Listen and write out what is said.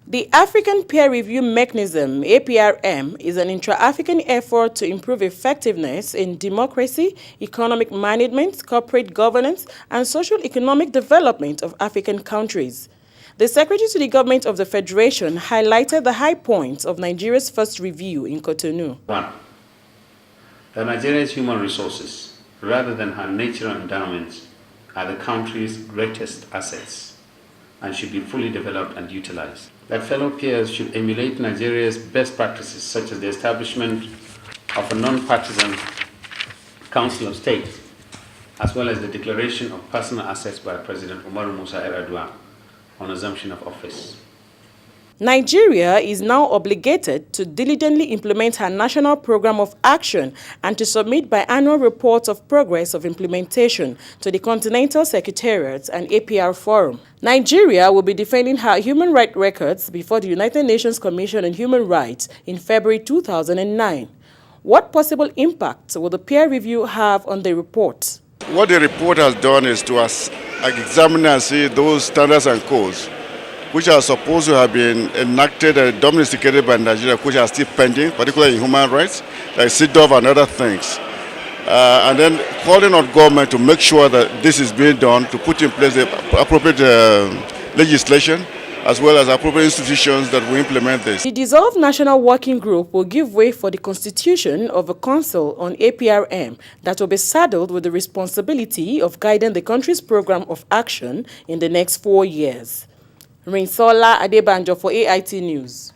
The African Peer Review Mechanism, APRM, is an intra-African effort to improve effectiveness in democracy, economic management, corporate governance, and socio-economic development of African countries. The Secretary to the Government of the Federation highlighted the high points of Nigeria's first review in Cotonou. 1. That Nigeria's human resources, rather than her natural endowments, are the country's greatest assets and should be fully developed and utilized. That fellow peers should emulate Nigeria's best practices, such as the establishment of a non-partisan Council of State, as well as the declaration of personal assets by President Umaru Musa Yar'Adua on assumption of office. Nigeria is now obligated to diligently implement her National Program of Action and to submit biannual reports of progress of implementation to the Continental Secretariat and APR Forum. Nigeria will be defending her human rights records before the United Nations Commission on Human Rights in February 2009. What possible impact will the peer review have on the report? What the report has done is to examine and see those standards and codes which are supposed to have been enacted and domesticated by Nigeria, which are still pending, particularly in human rights, like CEDAW and other things. And then calling on government to make sure that this is being done, to put in place the appropriate legislation, as well as appropriate institutions that will implement this. The dissolved National Working Group will give way for the constitution of a council on APRM that will be saddled with the responsibility of guiding the country's program of action in the next 4 years. Omotola-Aderinsola for AIT News.